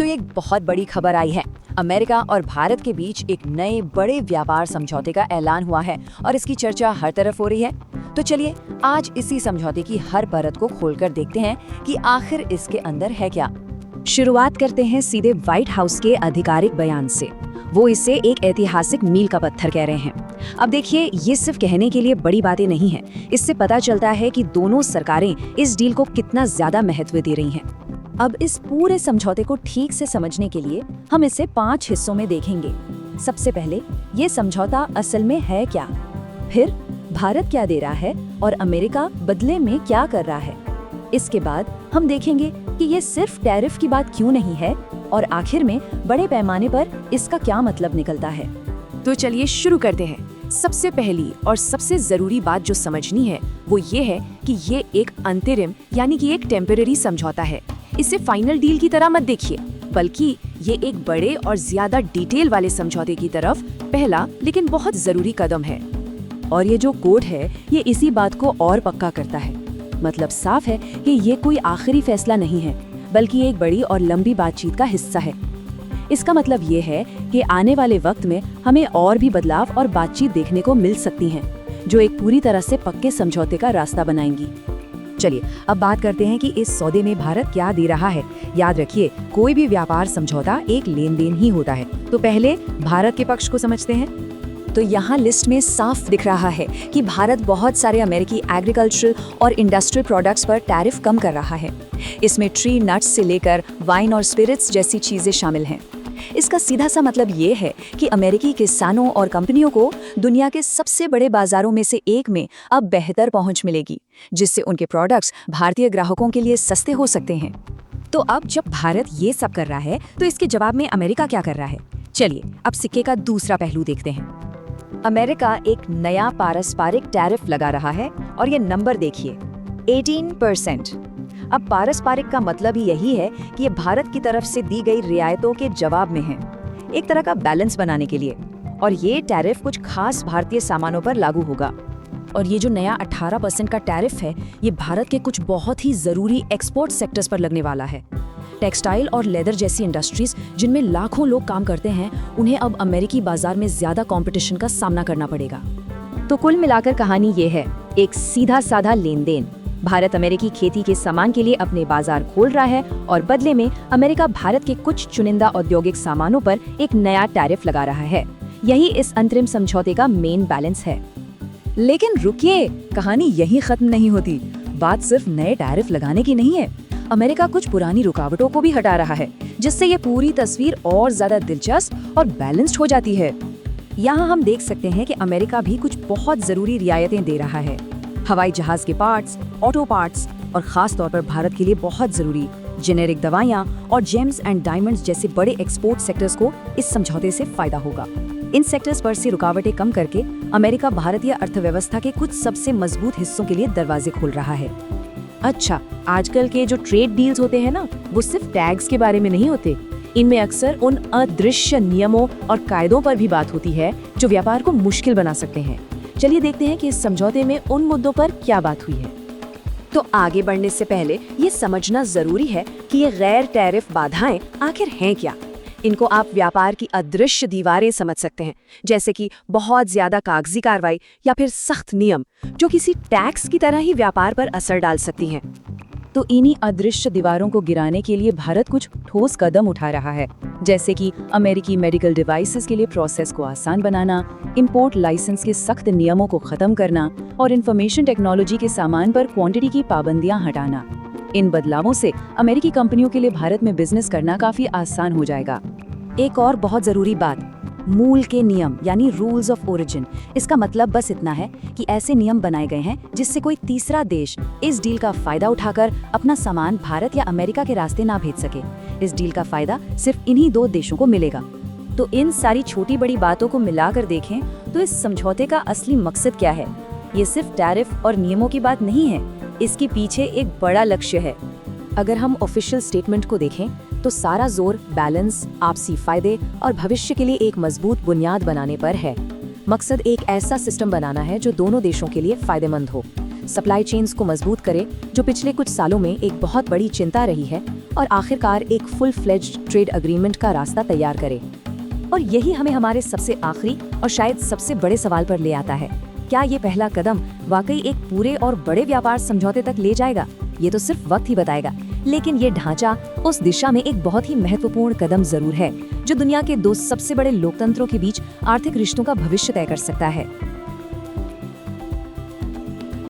तो एक बहुत बड़ी खबर आई है। अमेरिका और भारत के बीच एक नए बड़े व्यापार समझौते का ऐलान हुआ है और इसकी चर्चा हर तरफ हो रही है। तो चलिए आज इसी समझौते की हर परत को खोलकर देखते हैं कि आखिर इसके अंदर है क्या। शुरुआत करते हैं सीधे व्हाइट हाउस के आधिकारिक बयान से। वो इसे एक ऐतिहासिक मील का पत्थर कह रहे हैं। अब देखिए, ये सिर्फ कहने के लिए बड़ी बातें नहीं है। इससे पता चलता है कि दोनों सरकारें इस डील को कितना ज्यादा महत्व दे रही हैं। अब इस पूरे समझौते को ठीक से समझने के लिए हम इसे 5 हिस्सों में देखेंगे। सबसे पहले, ये समझौता असल में है क्या, फिर भारत क्या दे रहा है और अमेरिका बदले में क्या कर रहा है। इसके बाद हम देखेंगे कि ये सिर्फ टैरिफ की बात क्यों नहीं है और आखिर में बड़े पैमाने पर इसका क्या मतलब निकलता है। तो चलिए शुरू करते हैं। सबसे पहली और सबसे जरूरी बात जो समझनी है वो ये है कि ये एक अंतरिम यानी कि एक टेम्परेरी समझौता है। इसे फाइनल डील की तरह मत देखिए, बल्कि ये एक बड़े और ज्यादा डिटेल वाले समझौते की तरफ पहला लेकिन बहुत जरूरी कदम है। और ये जो कोड है ये इसी बात को और पक्का करता है। मतलब साफ है कि ये कोई आखिरी फैसला नहीं है, बल्कि एक बड़ी और लंबी बातचीत का हिस्सा है। इसका मतलब ये है कि आने वाले वक्त में हमें और भी बदलाव और बातचीत देखने को मिल सकती हैं, जो एक पूरी तरह से पक्के समझौते का रास्ता बनाएंगी। चलिए अब बात करते हैं कि इस सौदे में भारत क्या दे रहा है। याद रखिए, कोई भी व्यापार समझौता एक लेन देन ही होता है। तो पहले भारत के पक्ष को समझते हैं। तो यहाँ लिस्ट में साफ दिख रहा है कि भारत बहुत सारे अमेरिकी एग्रीकल्चरल और इंडस्ट्रियल प्रोडक्ट्स पर टैरिफ कम कर रहा है। इसमें ट्री नट्स से लेकर वाइन और स्पिरिट्स जैसी चीजें शामिल हैं। इसका सीधा सा मतलब ये है कि अमेरिकी किसानों और कंपनियों को दुनिया के सबसे बड़े बाजारों में से एक में अब बेहतर पहुंच मिलेगी, जिससे उनके प्रोडक्ट्स भारतीय ग्राहकों के लिए सस्ते हो सकते हैं। तो अब जब भारत ये सब कर रहा है तो इसके जवाब में अमेरिका क्या कर रहा है। चलिए अब सिक्के का दूसरा पहलू देखते हैं। अमेरिका एक नया पारस्परिक टैरिफ लगा रहा है और ये नंबर देखिए, 18%। अब पारस्परिक का मतलब ही यही है कि ये भारत की तरफ से दी गई रियायतों के जवाब में है, एक तरह का बैलेंस बनाने के लिए। और ये टैरिफ कुछ खास भारतीय सामानों पर लागू होगा। और ये जो नया 18% का टैरिफ है, ये भारत के कुछ बहुत ही जरूरी एक्सपोर्ट सेक्टर्स पर लगने वाला है। टेक्सटाइल और लेदर जैसी इंडस्ट्रीज जिनमें लाखों लोग काम करते हैं, उन्हें अब अमेरिकी बाजार में ज्यादा कंपटीशन का सामना करना पड़ेगा। तो कुल मिलाकर कहानी ये है, एक सीधा साधा लेन देन। भारत अमेरिकी खेती के सामान के लिए अपने बाजार खोल रहा है और बदले में अमेरिका भारत के कुछ चुनिंदा औद्योगिक सामानों पर एक नया टैरिफ लगा रहा है। यही इस अंतरिम समझौते का मेन बैलेंस है। लेकिन रुकिए, कहानी यही खत्म नहीं होती। बात सिर्फ नए टैरिफ लगाने की नहीं है। अमेरिका कुछ पुरानी रुकावटों को भी हटा रहा है, जिससे ये पूरी तस्वीर और ज्यादा दिलचस्प और बैलेंस्ड हो जाती है। यहाँ हम देख सकते हैं कि अमेरिका भी कुछ बहुत जरूरी रियायतें दे रहा है। हवाई जहाज के पार्ट्स, ऑटो पार्ट्स और खास तौर पर भारत के लिए बहुत जरूरी जेनेरिक दवाइयाँ और जेम्स एंड डायमंड्स जैसे बड़े एक्सपोर्ट सेक्टर्स को इस समझौते से फायदा होगा। इन सेक्टर्स पर से रुकावटें कम करके अमेरिका भारतीय अर्थव्यवस्था के कुछ सबसे मजबूत हिस्सों के लिए दरवाजे खोल रहा है। अच्छा, आजकल के जो ट्रेड डील्स होते हैं ना, वो सिर्फ टैग्स के बारे में नहीं होते। इनमें अक्सर उन अदृश्य नियमों और कायदों पर भी बात होती है जो व्यापार को मुश्किल बना सकते हैं। चलिए देखते हैं कि इस समझौते में उन मुद्दों पर क्या बात हुई है। तो आगे बढ़ने से पहले ये समझना जरूरी है कि ये गैर टैरिफ बाधाएं आखिर हैं क्या। इनको आप व्यापार की अदृश्य दीवारें समझ सकते हैं, जैसे कि बहुत ज्यादा कागजी कार्रवाई या फिर सख्त नियम जो किसी टैक्स की तरह ही व्यापार पर असर डाल सकती हैं। तो इन्हीं अदृश्य दीवारों को गिराने के लिए भारत कुछ ठोस कदम उठा रहा है, जैसे कि अमेरिकी मेडिकल डिवाइसेस के लिए प्रोसेस को आसान बनाना, इंपोर्ट लाइसेंस के सख्त नियमों को खत्म करना और इंफॉर्मेशन टेक्नोलॉजी के सामान पर क्वांटिटी की पाबंदियां हटाना। इन बदलावों से अमेरिकी कंपनियों के लिए भारत में बिजनेस करना काफी आसान हो जाएगा। एक और बहुत जरूरी बात, मूल के नियम यानी रूल्स ऑफ ओरिजिन। इसका मतलब बस इतना है कि ऐसे नियम बनाए गए हैं जिससे कोई तीसरा देश इस डील का फायदा उठाकर अपना सामान भारत या अमेरिका के रास्ते ना भेज सके। इस डील का फायदा सिर्फ इन्हीं 2 देशों को मिलेगा। तो इन सारी छोटी बड़ी बातों को मिलाकर देखें तो इस समझौते का असली मकसद क्या है। ये सिर्फ टैरिफ और नियमों की बात नहीं है, इसके पीछे एक बड़ा लक्ष्य है। अगर हम ऑफिशियल स्टेटमेंट को देखें तो सारा जोर बैलेंस, आपसी फायदे और भविष्य के लिए एक मजबूत बुनियाद बनाने पर है। मकसद एक ऐसा सिस्टम बनाना है जो दोनों देशों के लिए फायदेमंद हो, सप्लाई चेन्स को मजबूत करे जो पिछले कुछ सालों में एक बहुत बड़ी चिंता रही है, और आखिरकार एक फुल फ्लेज्ड ट्रेड एग्रीमेंट का रास्ता तैयार करे। और यही हमें हमारे सबसे आखिरी और शायद सबसे बड़े सवाल पर ले आता है, क्या ये पहला कदम वाकई एक पूरे और बड़े व्यापार समझौते तक ले जाएगा? ये तो सिर्फ वक्त ही बताएगा, लेकिन ये ढांचा उस दिशा में एक बहुत ही महत्वपूर्ण कदम जरूर है, जो दुनिया के दो सबसे बड़े लोकतंत्रों के बीच आर्थिक रिश्तों का भविष्य तय कर सकता है।